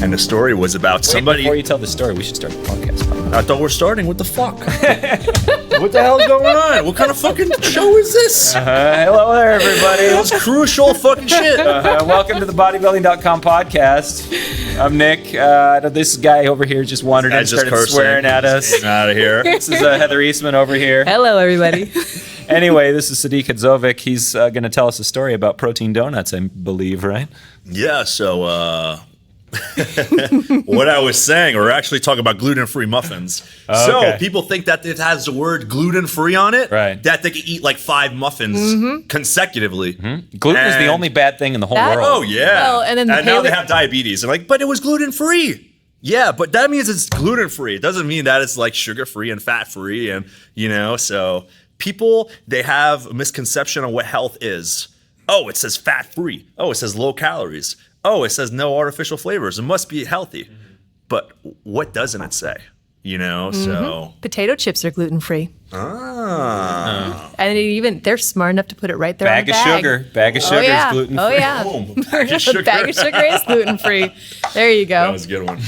And the story was about somebody. Before you tell the story, we should start the podcast. I thought we're starting. What the fuck? What the hell's going on? What kind of fucking show is this? Hello there, everybody. It's crucial fucking shit. Welcome to the Bodybuilding.com podcast. I'm Nick. This guy over here just wandered in and started swearing at us. Getting out of here. This is Heather Eastman over here. Hello, everybody. Anyway, this is Sadik Hadzovic. He's going to tell us a story about protein donuts, I believe, right? Yeah, so what I was saying, we're actually talking about gluten-free muffins. So people think that it has the word gluten-free on it, right? That they can eat like 5 muffins consecutively. Gluten is the only bad thing in the whole world. Oh, yeah. Well, and now they have diabetes. They're like, but it was gluten-free. Yeah, but that means it's gluten-free. It doesn't mean that it's like sugar-free and fat-free and, so people, they have a misconception on what health is. Oh, it says fat-free. Oh, it says low calories. Oh, it says no artificial flavors. It must be healthy. But what doesn't it say? So. Potato chips are gluten-free. And they're smart enough to put it right there on the bag. Bag of sugar is gluten-free. Oh, yeah. Boom. Bag of sugar. Bag of sugar is gluten-free. There you go. That was a good one.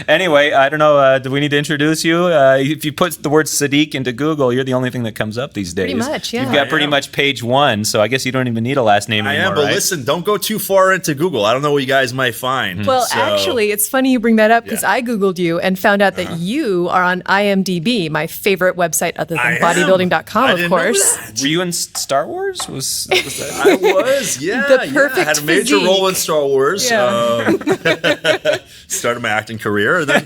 Anyway, I don't know. Do we need to introduce you? If you put the word Sadik into Google, you're the only thing that comes up these days. Pretty much, yeah. You've got pretty much page 1, so I guess you don't even need a last name anymore, but right? listen, don't go too far into Google. I don't know what you guys might find. Well, actually, it's funny you bring that up because I Googled you and found out that you are on IFBB, my favorite website other than bodybuilding.com, of course. Were you in Star Wars? Was that? I was, yeah. The perfect I had a major physique. role in Star Wars. Yeah. Started my acting career. Then I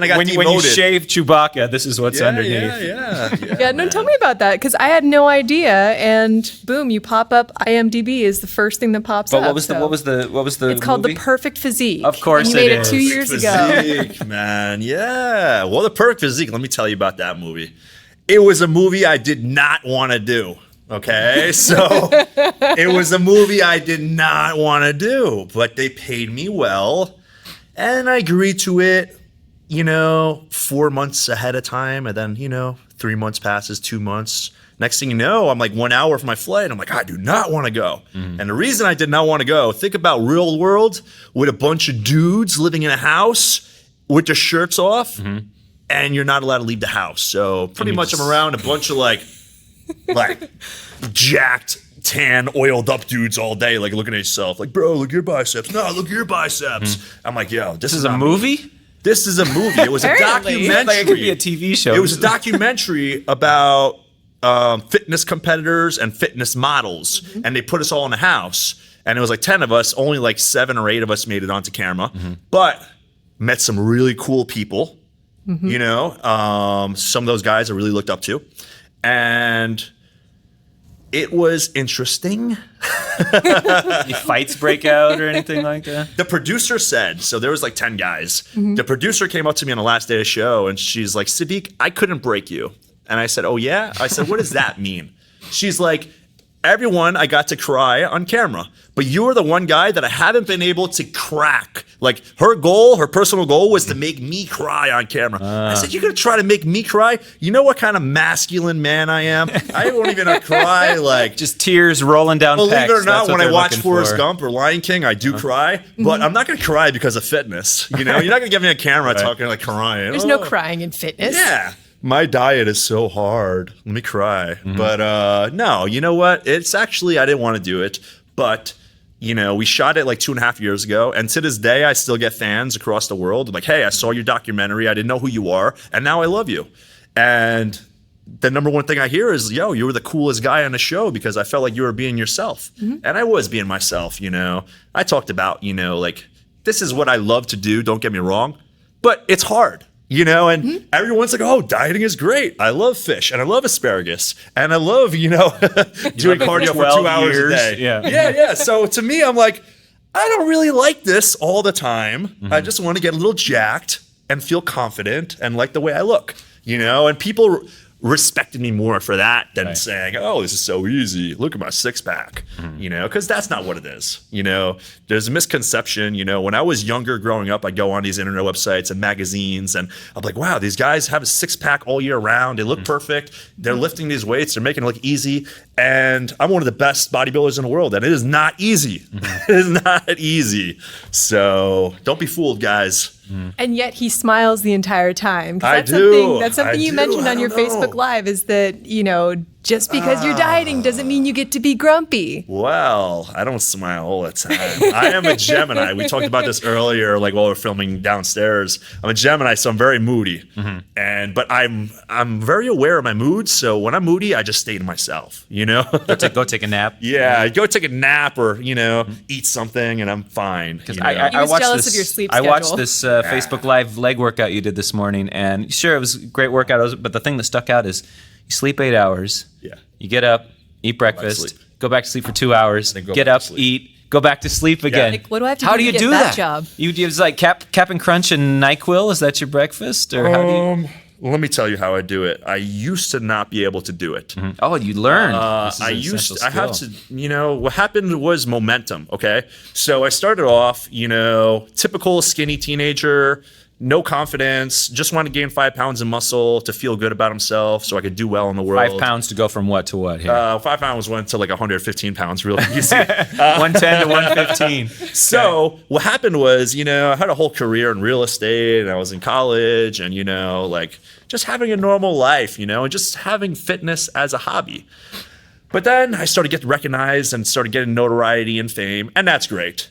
got demoted. When you shave Chewbacca, this is what's underneath. Yeah, no, tell me about that because I had no idea, and boom, you pop up. IMDb is the first thing that pops up. But what was the? It's called movie? The Perfect Physique. Of course, and you made it is. 2 years ago. Physique, man. Yeah. Well, The Perfect Physique. Let me tell you about that movie. It was a movie I did not want to do. Okay, so it was a movie I did not want to do, but they paid me well, and I agreed to it. 4 months ahead of time, and then 3 months passes, 2 months. Next thing you know, I'm like 1 hour from my flight. I'm like, I do not want to go. And the reason I did not want to go, think about real world with a bunch of dudes living in a house with their shirts off, and you're not allowed to leave the house. So pretty much I'm around a bunch of like jacked, tan, oiled up dudes all day, like looking at yourself, like, bro, look at your biceps. No, look at your biceps. I'm like, yo, this is a movie? This is a movie. It was a documentary. Like it could be a TV show. It was a documentary about fitness competitors and fitness models, and they put us all in a house. And it was like 10 of us. Only like 7 or 8 of us made it onto camera, but met some really cool people. Some of those guys I really looked up to, and it was interesting. Any fights break out or anything like that? The producer said, so there was like 10 guys. The producer came up to me on the last day of the show, and she's like, Sadik, I couldn't break you. And I said, oh, yeah? I said, what does that mean? She's like, everyone, I got to cry on camera, but you were the one guy that I haven't been able to crack. Like her personal goal was to make me cry on camera. I said, you're going to try to make me cry? You know what kind of masculine man I am? I won't even cry like. Just tears rolling down Believe pecs. it or not, when I watch Forrest for. Gump or Lion King, I do cry, but I'm not going to cry because of fitness. You're not going to get me on camera talking like crying. There's no crying in fitness. Yeah. My diet is so hard. Let me cry. But no, you know what? It's actually, I didn't want to do it. But, we shot it like 2.5 years ago. And to this day, I still get fans across the world. Like, hey, I saw your documentary. I didn't know who you are. And now I love you. And the number one thing I hear is, yo, you were the coolest guy on the show because I felt like you were being yourself. And I was being myself, I talked about, like, this is what I love to do. Don't get me wrong. But it's hard. And everyone's like, oh, dieting is great. I love fish and I love asparagus and I love, doing cardio for 2 hours a day. Yeah. So to me, I'm like, I don't really like this all the time. I just want to get a little jacked and feel confident and like the way I look, and people respected me more for that than saying, oh, this is so easy. Look at my six pack, because that's not what it is. There's a misconception, when I was younger growing up, I'd go on these internet websites and magazines and I'm like, wow, these guys have a six pack all year round. They look perfect. They're lifting these weights. They're making it look easy. And I'm one of the best bodybuilders in the world. And it is not easy. It is not easy. So don't be fooled, guys. And yet he smiles the entire time. That's something you mentioned on your Facebook Live is that, just because you're dieting doesn't mean you get to be grumpy. Well, I don't smile all the time. I am a Gemini. We talked about this earlier, like while we're filming downstairs. I'm a Gemini, so I'm very moody. But I'm very aware of my moods. So when I'm moody, I just stay to myself, Go take a nap. Yeah, go take a nap or, eat something and I'm fine. Because I was jealous of your sleep schedule. I watched this Facebook Live leg workout you did this morning, and sure, it was a great workout, but the thing that stuck out is you sleep 8 hours. Yeah. You get up, eat breakfast, go back to sleep for 2 hours, get up, eat, go back to sleep again. Like, what do I have to how do you to get do that job? You use like Cap and Crunch and NyQuil? Is that your breakfast? Or how do you... Let me tell you how I do it. I used to not be able to do it. Oh, you learned. I have to, what happened was momentum, okay? So I started off, typical skinny teenager, no confidence, just want to gain 5 pounds of muscle to feel good about himself so I could do well in the world. 5 pounds to go from what to what here? 5 pounds went to like 115 pounds really easy. 110 to 115. So what happened was, I had a whole career in real estate and I was in college and, just having a normal life, and just having fitness as a hobby. But then I started getting recognized and started getting notoriety and fame, and that's great.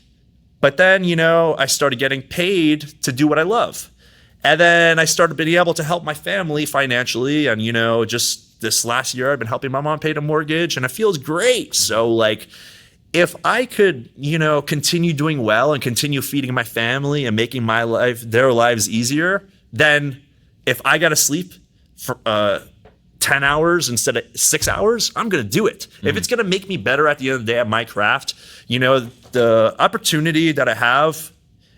But then, I started getting paid to do what I love. And then I started being able to help my family financially. And, just this last year, I've been helping my mom pay the mortgage and it feels great. So like, if I could, continue doing well and continue feeding my family and making their lives easier, then if I got to sleep for 10 hours instead of 6 hours, I'm going to do it. If it's going to make me better at the end of the day at my craft, the opportunity that I have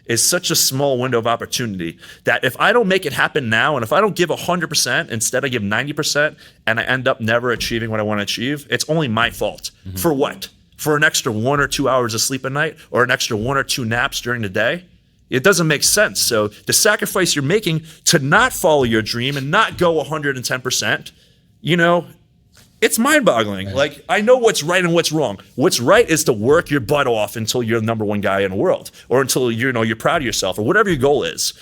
is such a small window of opportunity that if I don't make it happen now and if I don't give 100%, instead I give 90% and I end up never achieving what I want to achieve, it's only my fault. For what? For an extra 1 or 2 hours of sleep a night or an extra 1 or 2 naps during the day? It doesn't make sense. So the sacrifice you're making to not follow your dream and not go 110%, it's mind-boggling. Right. Like, I know what's right and what's wrong. What's right is to work your butt off until you're the number one guy in the world or until, you're proud of yourself or whatever your goal is,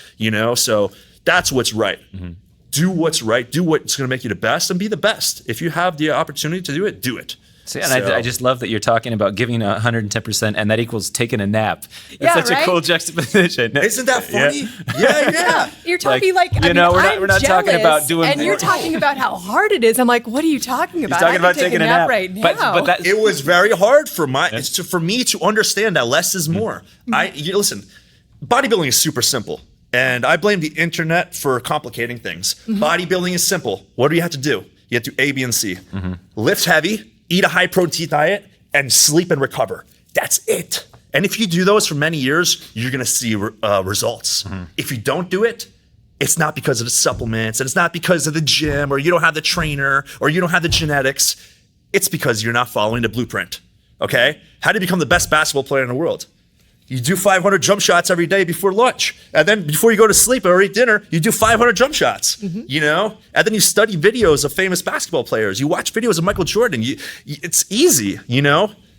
So that's what's right. Do what's right. Do what's going to make you the best and be the best. If you have the opportunity to do it, do it. See, and I just love that you're talking about giving 110%, and that equals taking a nap. It's such a cool juxtaposition. Isn't that funny? Yeah. You're talking we're not talking about doing. And you're talking about how hard it is. I'm like, what are you talking about? He's talking about taking a nap right now. But it was very hard for me to understand that less is more. Listen, bodybuilding is super simple. And I blame the internet for complicating things. Bodybuilding is simple. What do you have to do? You have to do A, B, and C. Lift heavy, eat a high protein diet, and sleep and recover. That's it. And if you do those for many years, you're going to see results. If you don't do it, it's not because of the supplements and it's not because of the gym or you don't have the trainer or you don't have the genetics. It's because you're not following the blueprint. Okay? How do you become the best basketball player in the world? You do 500 jump shots every day before lunch. And then before you go to sleep or eat dinner, you do 500 jump shots, And then you study videos of famous basketball players. You watch videos of Michael Jordan. It's easy,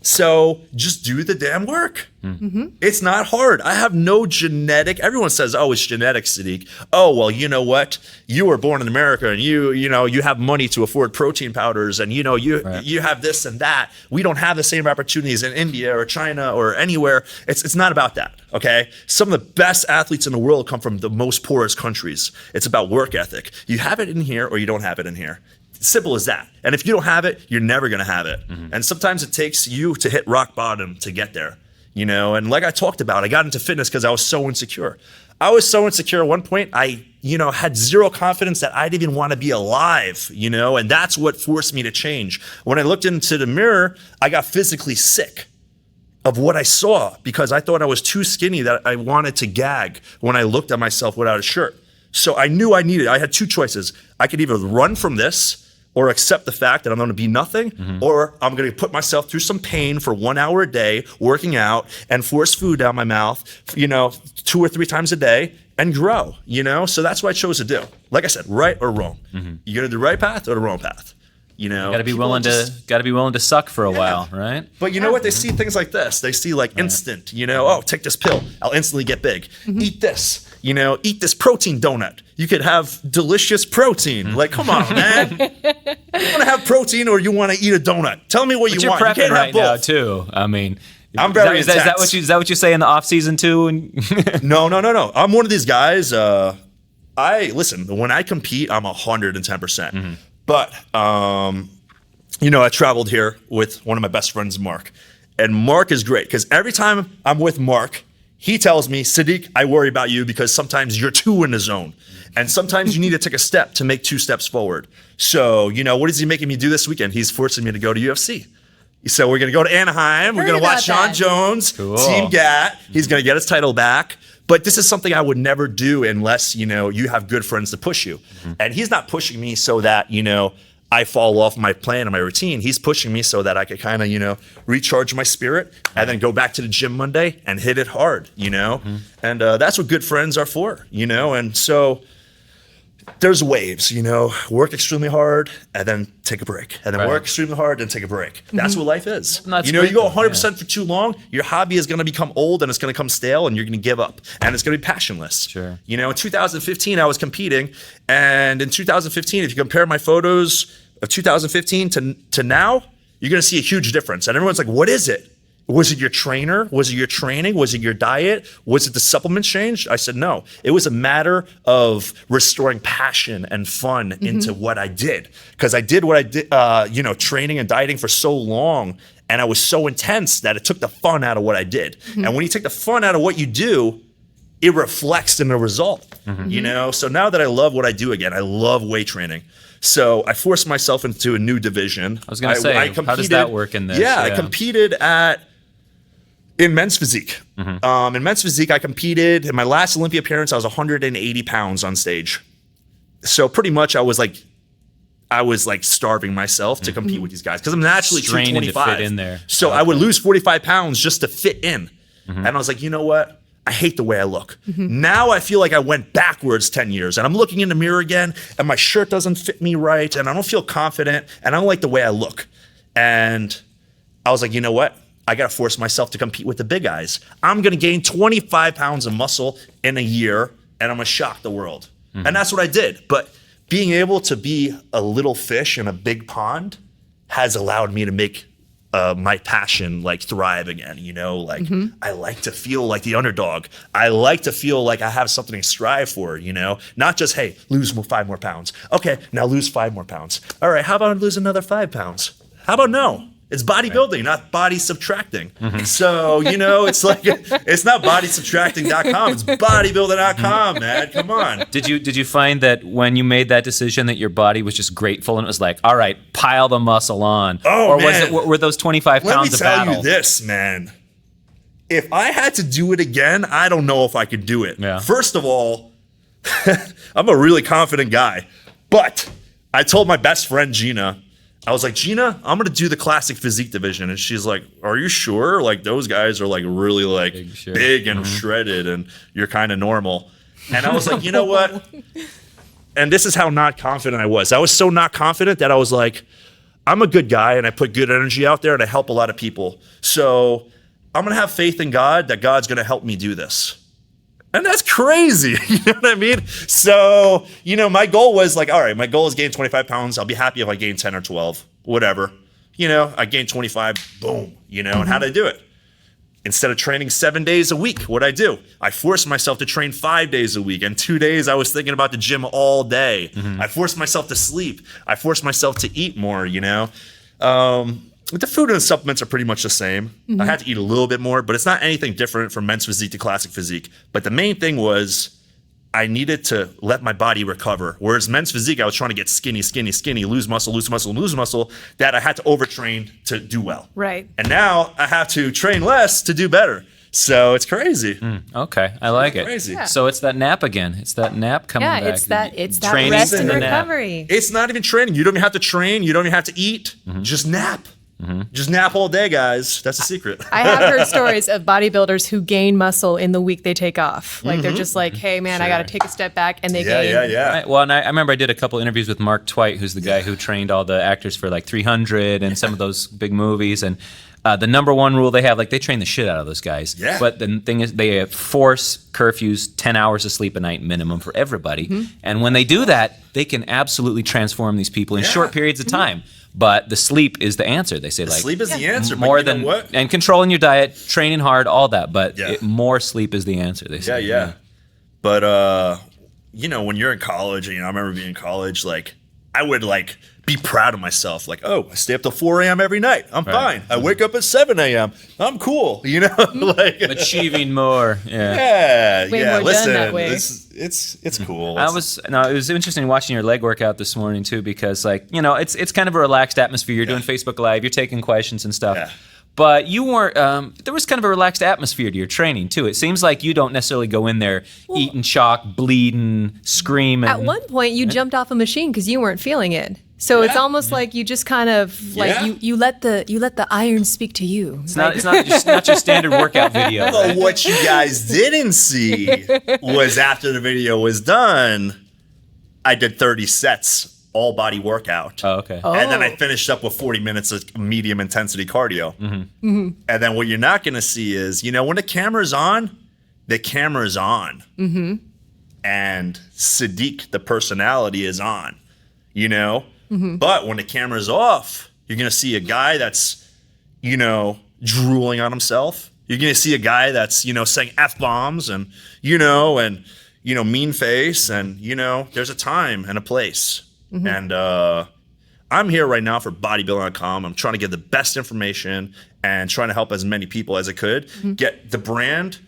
So just do the damn work. It's not hard. I have no genetic. Everyone says, "Oh, it's genetic, Sadik." Oh, well, you know what? You were born in America, and you have money to afford protein powders, and you have this and that. We don't have the same opportunities in India or China or anywhere. It's not about that. Okay, some of the best athletes in the world come from the most poorest countries. It's about work ethic. You have it in here, or you don't have it in here. Simple as that. And if you don't have it, you're never going to have it. And sometimes it takes you to hit rock bottom to get there, And like I talked about, I got into fitness because I was so insecure. I was so insecure at one point, I had zero confidence that I didn't even want to be alive, And that's what forced me to change. When I looked into the mirror, I got physically sick of what I saw because I thought I was too skinny that I wanted to gag when I looked at myself without a shirt. So I knew I had two choices. I could either run from this or accept the fact that I'm going to be nothing, or I'm going to put myself through some pain for 1 hour a day, working out and force food down my mouth, 2 or 3 times a day and grow, So that's what I chose to do. Like I said, right or wrong. You going to do the right path or the wrong path? You got to be willing to suck for a while, right? But you know what? They see things like this. They see like instant, oh, take this pill. I'll instantly get big. Eat this, eat this protein donut. You could have delicious protein. Like, come on, man. You want to have protein or you want to eat a donut? Tell me what you want. You're prepping right now too. I mean, I'm very is that what you say in the off season too? No. I'm one of these guys. Listen. When I compete, I'm 110%. But, I traveled here with one of my best friends, Mark. And Mark is great because every time I'm with Mark, he tells me, Sadik, I worry about you because sometimes you're too in the zone. And sometimes you need to take a step to make 2 steps forward. So, what is he making me do this weekend? He's forcing me to go to UFC. So we're going to go to Anaheim. We're going to watch John Jones, Team GAT. He's going to get his title back. But this is something I would never do unless, you have good friends to push you. And he's not pushing me so that, I fall off my plan and my routine. He's pushing me so that I could kind of, recharge my spirit and then go back to the gym Monday and hit it hard, And that's what good friends are for, And so there's waves, work extremely hard and then take a break. And then work extremely hard and take a break. That's what life is. You go 100% for too long, your hobby is going to become old and it's going to come stale and you're going to give up. And it's going to be passionless. Sure. In 2015, I was competing. And in 2015, if you compare my photos of 2015 to now, you're going to see a huge difference. And everyone's like, what is it? Was it your trainer? Was it your training? Was it your diet? Was it the supplements changed? I said, no. It was a matter of restoring passion and fun into what I did. Because I did what I did, training and dieting for so long. And I was so intense that it took the fun out of what I did. And when you take the fun out of what you do, it reflects in the result. So now that I love what I do again, I love weight training. So I forced myself into a new division. I was going to say, how does that work in this? Yeah, I competed in men's physique. In men's physique, I competed. In my last Olympia appearance, I was 180 pounds on stage. So pretty much I was like starving myself to compete with these guys because I'm naturally 225. To fit in there. So I would lose 45 pounds just to fit in. And I was like, you know what? I hate the way I look. Now I feel like I went backwards 10 years and I'm looking in the mirror again and my shirt doesn't fit me right and I don't feel confident and I don't like the way I look. And I was like, you know what? I got to force myself to compete with the big guys. I'm going to gain 25 pounds of muscle in a year and I'm going to shock the world. And that's what I did. But being able to be a little fish in a big pond has allowed me to make my passion thrive again. I like to feel like the underdog. I like to feel like I have something to strive for, not just, hey, lose 5 more pounds. Okay, now lose 5 more pounds. All right, how about I lose another 5 pounds? How about no? It's bodybuilding, not body subtracting. So, it's like, it's not bodysubtracting.com. It's bodybuilding.com, man. Come on. Did you find that when you made that decision that your body was just grateful and it was like, all right, pile the muscle on? Oh, or man. were those 25 pounds a battle? Let me tell you this, man. If I had to do it again, I don't know if I could do it. Yeah. First of all, I'm a really confident guy. But I told my best friend, Gina, I was like, Gina, I'm going to do the classic physique division. And she's like, are you sure? Like, those guys are really big and shredded and you're kind of normal. And I was like, you know what? And this is how not confident I was. I was so not confident that I was like, I'm a good guy and I put good energy out there and I help a lot of people. So I'm going to have faith in God that God's going to help me do this. And that's crazy. You know what I mean? So, my goal was all right, my goal is gain 25 pounds. I'll be happy if I gain 10 or 12, whatever. I gained 25, boom, and how'd I do it? Instead of training 7 days a week, what'd I do? I forced myself to train 5 days a week. And 2 days I was thinking about the gym all day. I forced myself to sleep. I forced myself to eat more, The food and the supplements are pretty much the same. I had to eat a little bit more, but it's not anything different from men's physique to classic physique. But the main thing was I needed to let my body recover. Whereas men's physique, I was trying to get skinny, lose muscle, that I had to overtrain to do well. Right. And now I have to train less to do better. So it's crazy. Okay, I like it. Crazy. Yeah. So it's that nap again. It's that nap coming back. It's that Training rest and and the nap. recovery. It's not even training. You don't even have to train. You don't even have to eat. Just nap. Just nap all day, guys. That's the secret. I have heard stories of bodybuilders who gain muscle in the week they take off. Like they're just like, hey man, I got to take a step back, and they gain. Right. Well, and I remember I did a couple interviews with Mark Twight, who's the guy who trained all the actors for like 300 and some of those big movies. And the number one rule they have, like they train the shit out of those guys. Yeah. But the thing is, they force curfews, 10 hours of sleep a night minimum for everybody. And when they do that, they can absolutely transform these people in short periods of time. But the sleep is the answer. They say sleep is the answer. More but than what? And controlling your diet, training hard, all that. But more sleep is the answer. They say. Yeah. But when you're in college, I remember being in college, like I would like be proud of myself. Like, oh, I stay up till 4 a.m. every night. I'm fine. I wake up at 7 a.m. I'm cool. Like achieving more. Way more Listen, done that way. it's cool. It was interesting watching your leg workout this morning too, because it's kind of a relaxed atmosphere. You're doing Facebook Live, you're taking questions and stuff. Yeah. But you weren't. There was kind of a relaxed atmosphere to your training too. It seems like you don't necessarily go in there eating chalk, bleeding, screaming. At one point, you jumped off a machine because you weren't feeling it. So it's almost like you just kind of like you let the iron speak to you. It's not not your standard workout video. But Right? what you guys didn't see was after the video was done, I did 30 sets, all body workout. Oh, okay. And then I finished up with 40 minutes of medium intensity cardio. And then what you're not going to see is, when the camera's on, the camera's on. And Sadik, the personality, is on, But when the camera's off, you're going to see a guy that's, drooling on himself. You're going to see a guy that's, saying F-bombs and mean face. And, there's a time and a place. And I'm here right now for Bodybuilding.com. I'm trying to get the best information and trying to help as many people as I could. Get the brand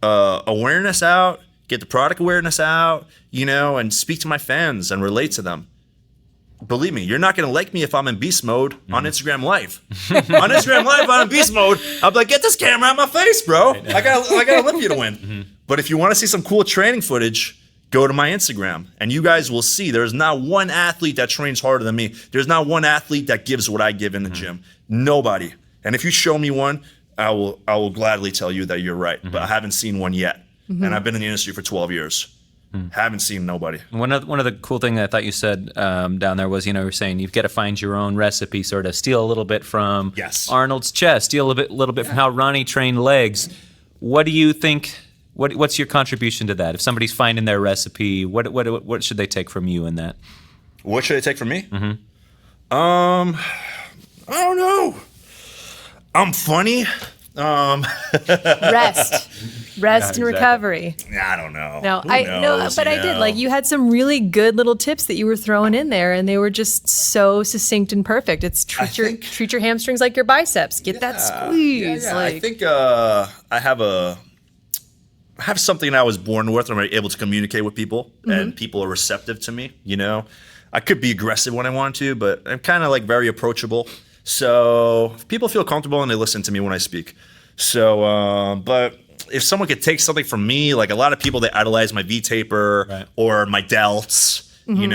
awareness out, get the product awareness out, and speak to my fans and relate to them. Believe me, you're not going to like me if I'm in beast mode on Instagram Live. On Instagram Live, I'm in beast mode. I'm like, get this camera out of my face, bro. I gotta love you to win. But if you want to see some cool training footage, go to my Instagram, and you guys will see there's not one athlete that trains harder than me. There's not one athlete that gives what I give in the gym. Nobody. And if you show me one, I will gladly tell you that you're right. But I haven't seen one yet. And I've been in the industry for 12 years. Haven't seen nobody. One of the cool things I thought you said down there was, you were saying you've got to find your own recipe, sort of steal a little bit from Arnold's chest, steal a little bit from how Ronnie trained legs. What do you think? What's your contribution to that? If somebody's finding their recipe, what should they take from you in that? What should they take from me? I don't know. I'm funny. Rest and recovery. I don't know. No, but I did. Like, you had some really good little tips that you were throwing in there, and they were just so succinct and perfect. It's treat your hamstrings like your biceps. Get that squeeze. Yeah. Like, I think I have something I was born with. I'm able to communicate with people, and people are receptive to me. I could be aggressive when I want to, but I'm kind of like very approachable. So people feel comfortable and they listen to me when I speak. So, but if someone could take something from me, like a lot of people, they idolize my V-taper or my delts, when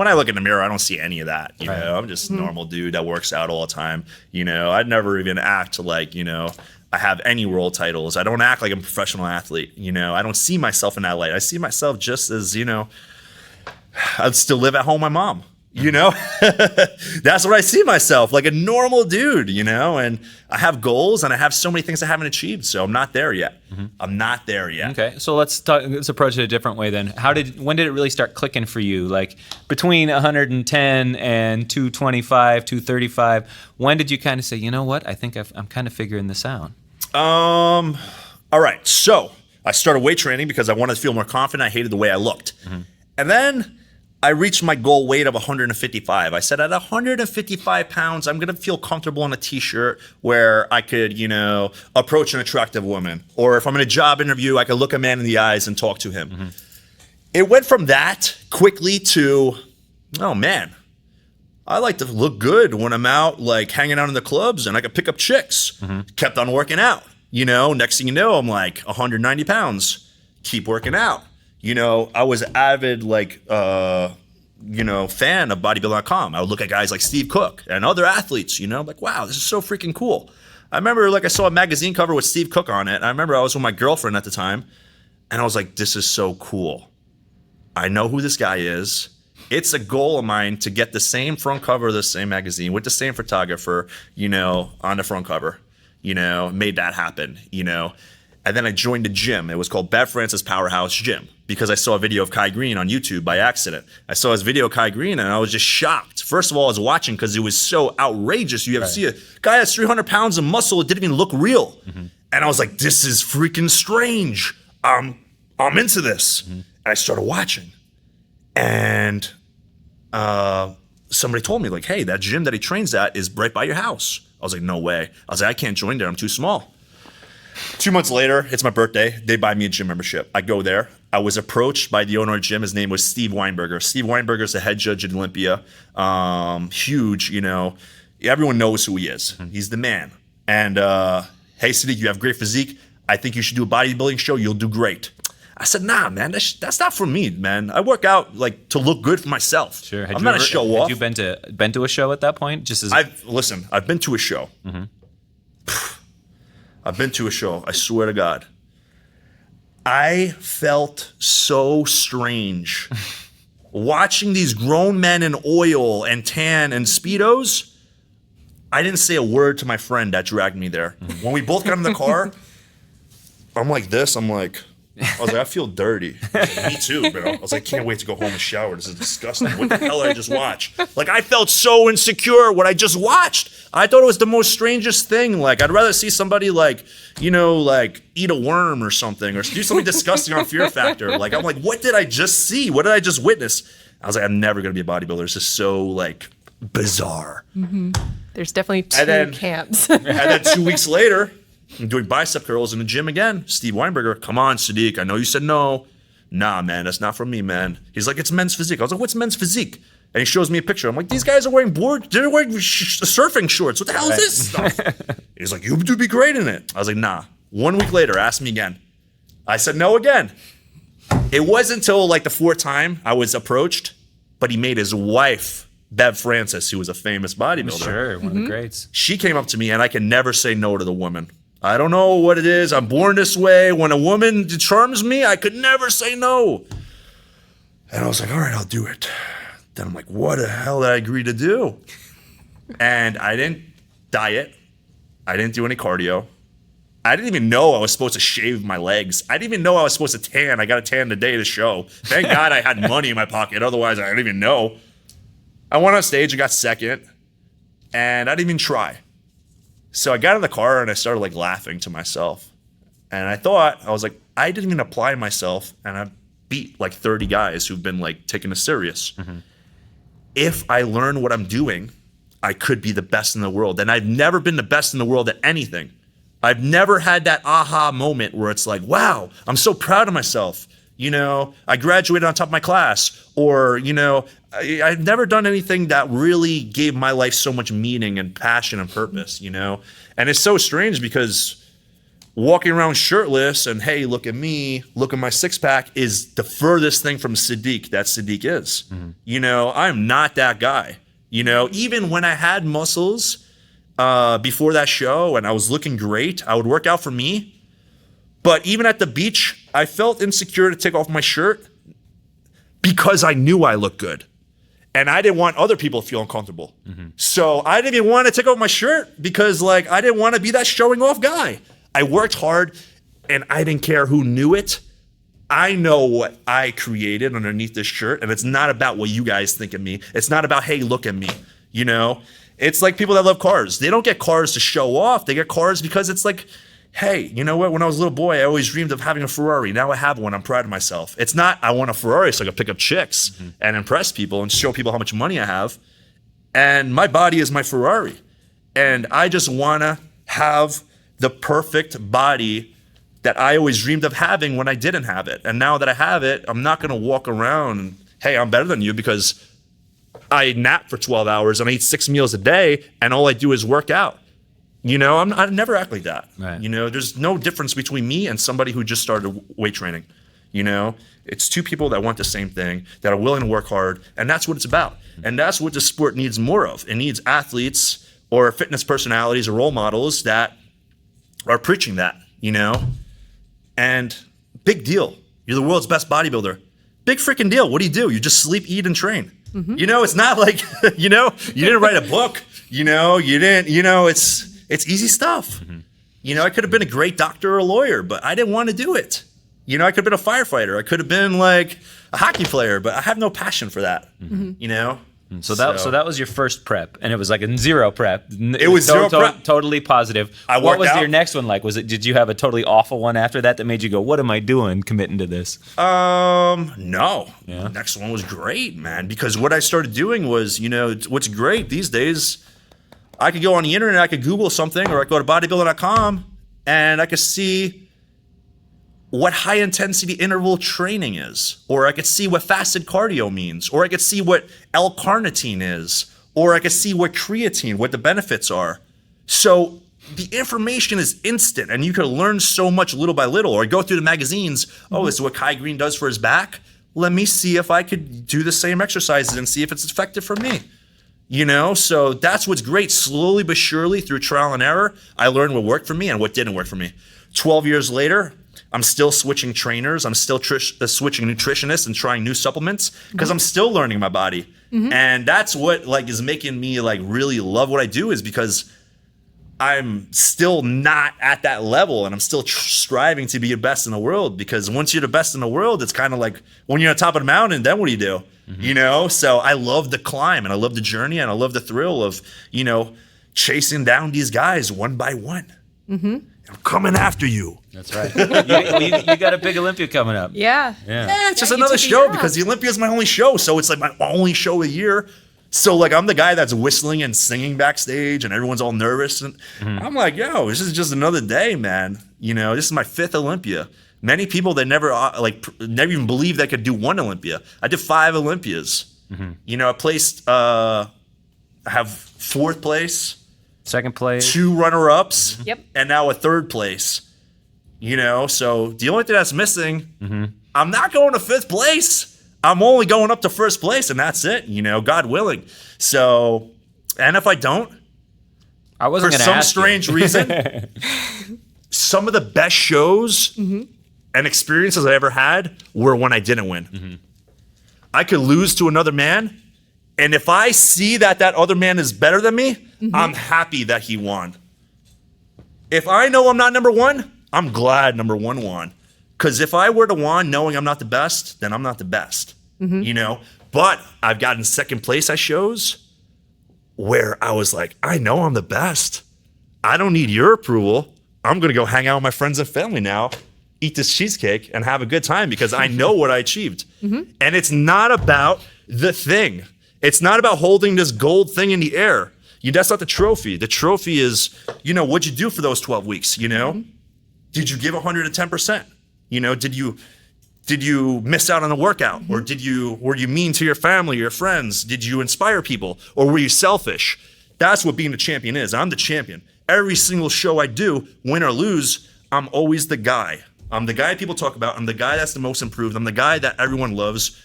I look in the mirror, I don't see any of that. I'm just a normal dude that works out all the time. I'd never even act like, I have any world titles. I don't act like I'm a professional athlete. I don't see myself in that light. I see myself just as, I'd still live at home with my mom. That's what I see myself, like a normal dude, and I have goals and I have so many things I haven't achieved. So I'm not there yet. I'm not there yet. Okay. So let's approach it a different way then. When did it really start clicking for you? Like between 110 and 225, 235, when did you kind of say, you know what? I think I'm kind of figuring this out. All right. So I started weight training because I wanted to feel more confident. I hated the way I looked. And then I reached my goal weight of 155. I said at 155 pounds, I'm going to feel comfortable in a t-shirt where I could, approach an attractive woman. Or if I'm in a job interview, I could look a man in the eyes and talk to him. It went from that quickly to, oh man, I like to look good when I'm out like hanging out in the clubs and I could pick up chicks. Kept on working out. You know, next thing you know, I'm like 190 pounds. Keep working out. You know, I was avid like fan of Bodybuilding.com. I would look at guys like Steve Cook and other athletes, you know, like, wow, this is so freaking cool. I remember like I saw a magazine cover with Steve Cook on it. And I remember I was with my girlfriend at the time and I was like, this is so cool. I know who this guy is. It's a goal of mine to get the same front cover of the same magazine with the same photographer, you know, on the front cover, you know, made that happen, you know. And then I joined a gym. It was called Bev Francis Powerhouse Gym because I saw a video of Kai Green on YouTube by accident. I saw his video of Kai Green and I was just shocked. First of all, I was watching because it was so outrageous. You ever see a guy that's 300 pounds of muscle, it didn't even look real. And I was like, this is freaking strange. I'm into this. And I started watching. And somebody told me like, hey, that gym that he trains at is right by your house. I was like, no way. I was like, I can't join there. I'm too small. 2 months later, it's my birthday. They buy me a gym membership. I go there. I was approached by the owner of the gym. His name was Steve Weinberger. Steve Weinberger is the head judge at Olympia. Huge, you know. Everyone knows who he is. He's the man. And, hey, Sadik, you have great physique. I think you should do a bodybuilding show. You'll do great. I said, nah, man, that's not for me, man. I work out like to look good for myself. Sure. I'm not a show off. Have you been to a show at that point? Just as I've been to a show. I've been to a show. I swear to God. I felt so strange watching these grown men in oil and tan and Speedos. I didn't say a word to my friend that dragged me there. When we both got in the car, I'm like this. I was like, I feel dirty. Like, me too, bro. I was like, can't wait to go home and shower. This is disgusting. What the hell did I just watch? Like, I felt so insecure what I just watched. I thought it was the most strangest thing. Like, I'd rather see somebody like, you know, like eat a worm or something or do something disgusting on Fear Factor. Like, I'm like, what did I just see? What did I just witness? I was like, I'm never going to be a bodybuilder. It's just so like bizarre. There's definitely two camps. And then 2 weeks later, I'm doing bicep curls in the gym again. Steve Weinberger, come on, Sadik. I know you said no. Nah, man, that's not for me, man. He's like, it's men's physique. I was like, what's men's physique? And he shows me a picture. I'm like, these guys are wearing they're wearing surfing shorts. What the hell is this stuff? He's like, you do be great in it. I was like, nah. 1 week later, ask me again. I said no again. It wasn't until like the fourth time I was approached, but he made his wife, Bev Francis, who was a famous bodybuilder. Sure, one of the greats. She came up to me, and I can never say no to the woman. I don't know what it is. I'm born this way. When a woman charms me, I could never say no. And I was like, all right, I'll do it. Then I'm like, what the hell did I agree to do? And I didn't diet. I didn't do any cardio. I didn't even know I was supposed to shave my legs. I didn't even know I was supposed to tan. I got a tan the day of the show. Thank God I had money in my pocket. Otherwise, I didn't even know. I went on stage and got second. And I didn't even try. So I got in the car and I started like laughing to myself. And I was like, I didn't even apply myself and I beat like 30 guys who've been like taking this serious. If I learn what I'm doing, I could be the best in the world. And I've never been the best in the world at anything. I've never had that aha moment where it's like, wow, I'm so proud of myself. You know, I graduated on top of my class, or, you know, I've never done anything that really gave my life so much meaning and passion and purpose, you know? And it's so strange because walking around shirtless and, hey, look at me, look at my six pack is the furthest thing from Sadik that Sadik is. You know, I'm not that guy. You know, even when I had muscles before that show and I was looking great, I would work out for me. But even at the beach, I felt insecure to take off my shirt because I knew I looked good. And I didn't want other people to feel uncomfortable. So I didn't even want to take off my shirt because like I didn't want to be that showing off guy. I worked hard and I didn't care who knew it. I know what I created underneath this shirt, and it's not about what you guys think of me. It's not about, hey, look at me, you know? It's like people that love cars. They don't get cars to show off. They get cars because it's like, hey, you know what? When I was a little boy, I always dreamed of having a Ferrari. Now I have one. I'm proud of myself. It's not I want a Ferrari so I can pick up chicks and impress people and show people how much money I have. And my body is my Ferrari. And I just want to have the perfect body that I always dreamed of having when I didn't have it. And now that I have it, I'm not going to walk around and, hey, I'm better than you because I nap for 12 hours and I eat 6 meals a day and all I do is work out. I never act like that. Right. There's no difference between me and somebody who just started weight training. It's two people that want the same thing, that are willing to work hard, and that's what it's about. And that's what the sport needs more of. It needs athletes or fitness personalities or role models that are preaching that, And big deal. You're the world's best bodybuilder. Big freaking deal. What do? You just sleep, eat, and train. It's not like, you didn't write a book. You didn't, it's easy stuff. I could have been a great doctor or a lawyer, but I didn't want to do it. I could have been a firefighter. I could have been like a hockey player, but I have no passion for that. So that was your first prep, and it was like a zero prep. It was zero prep. Totally positive. What was your next one like? Did you have a totally awful one after that made you go, what am I doing committing to this? No. Yeah. The next one was great, man, because what I started doing was, what's great these days, I could go on the internet, I could Google something, or I could go to Bodybuilding.com, and I could see what high intensity interval training is, or I could see what fasted cardio means, or I could see what L-carnitine is, or I could see what creatine, what the benefits are. So the information is instant, and you can learn so much little by little, or go through the magazines. Oh, this is what Kai Green does for his back. Let me see if I could do the same exercises and see if it's effective for me. So that's what's great. Slowly but surely, through trial and error, I learned what worked for me and what didn't work for me. 12 years later, I'm still switching trainers. I'm still switching nutritionists and trying new supplements because I'm still learning my body. And that's what is making me really love what I do, is because I'm still not at that level, and I'm still striving to be the best in the world, because once you're the best in the world, it's kind of like when you're on top of the mountain, then what do you do? So I love the climb, and I love the journey, and I love the thrill of, chasing down these guys one by one. I'm coming after you. That's right. you got a big Olympia coming up. Yeah. It's just another show, because the Olympia is my only show. So it's like my only show a year. So I'm the guy that's whistling and singing backstage, and everyone's all nervous. And I'm like, yo, this is just another day, man. This is my 5th Olympia. Many people that never even believed I could do one Olympia. I did 5 Olympias. I placed, I have 4th place. 2nd place, 2 runner-ups, Yep. and now a 3rd place. So the only thing that's missing, I'm not going to 5th place. I'm only going up to 1st place, and that's it. God willing. So, and if I don't, I wasn't for some strange reason, some of the best shows and experiences I ever had were when I didn't win. I could lose to another man, and if I see that other man is better than me, I'm happy that he won. If I know I'm not number 1, I'm glad number 1 won. Because if I were to win knowing I'm not the best, then I'm not the best. But I've gotten 2nd place at shows where I was like, I know I'm the best. I don't need your approval. I'm going to go hang out with my friends and family now, eat this cheesecake, and have a good time, because I know what I achieved. And it's not about the thing. It's not about holding this gold thing in the air. That's not the trophy. The trophy is, what'd you do for those 12 weeks? Did you give 110%? Did you miss out on a workout? Or were you mean to your family, your friends? Did you inspire people? Or were you selfish? That's what being the champion is. I'm the champion. Every single show I do, win or lose, I'm always the guy. I'm the guy people talk about. I'm the guy that's the most improved. I'm the guy that everyone loves.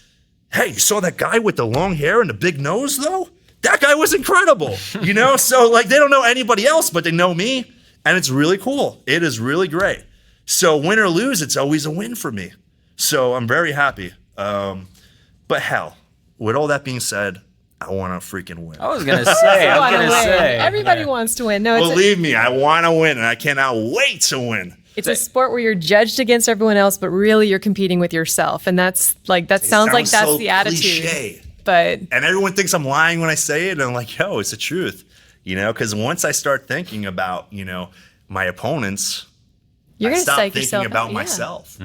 Hey, you saw that guy with the long hair and the big nose, though? That guy was incredible, So they don't know anybody else, but they know me, and it's really cool. It is really great. So win or lose, it's always a win for me. So I'm very happy. But hell, with all that being said, I want to freaking win. I was going to say. Everybody wants to win. No, believe me, I want to win, and I cannot wait to win. It's a sport where you're judged against everyone else, but really you're competing with yourself. And that sounds like that's so the attitude. Cliche. And everyone thinks I'm lying when I say it, and I'm like, yo, it's the truth. Because once I start thinking about, my opponents, you're I gonna stop psych thinking yourself about out, myself.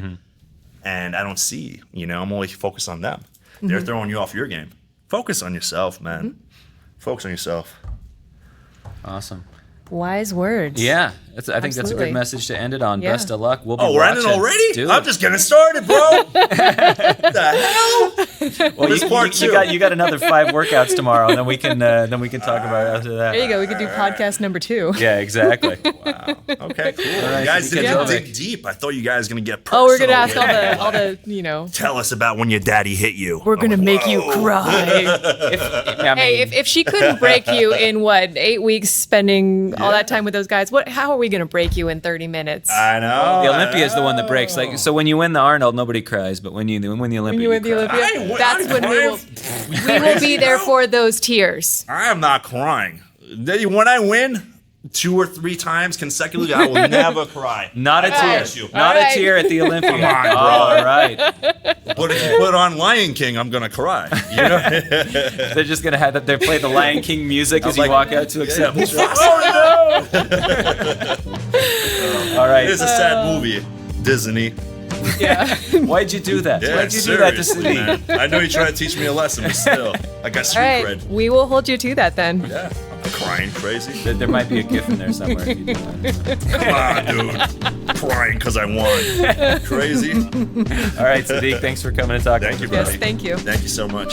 And I don't see, I'm only focused on them. They're throwing you off your game. Focus on yourself, man. Focus on yourself. Awesome. Wise words. Yeah. I think that's a Absolutely. good message to end it on. Yeah. Best of luck. We'll be Oh, we're ending watching. already? Dude. I'm just getting started, bro. What the hell? Well, This part two. you got another 5 workouts tomorrow, and then we can talk about it after that. There you go. We could do podcast number 2. Yeah, exactly. Wow. Okay, cool. right, You guys Sadik didn't Hadzovic. dig deep. I thought you guys were gonna get personal. Oh, we're gonna ask with all it. the Tell us about when your daddy hit you. We're gonna make you cry. I Hey, mean, if she couldn't break you in 8 weeks spending all that time with those guys, how are we gonna break you in 30 minutes? I know. the Olympia is the one that breaks. Like, so when you win the Arnold, nobody cries, but when you win the Olympia, When you win the cry. Olympia, I- that's I'm when we will be there for those tears. I am not crying. When I win 2 or 3 times consecutively, I will never cry. Not a I tear. promise you. Not All right. a tear at the Olympia. Come on, bro. All right. But if you put on Lion King, I'm gonna cry. You know? They're just gonna have that. They play the Lion King music as you like- walk out to accept the trophy. Oh All right. no! It's a sad movie, Disney. Yeah. Why'd you do that? Yeah, Why'd you do that to seriously, Sadik? man. I know you're trying to teach me a lesson, but still, I got All street right. cred. We will hold you to that then. Yeah, I'm not crying crazy. There might be a gif in there somewhere. If you do that. Come on, dude. Crying because I won. Crazy. All right, Sadik, thanks for coming and talking Thank with you, us. buddy. Yes, thank you. Thank you so much.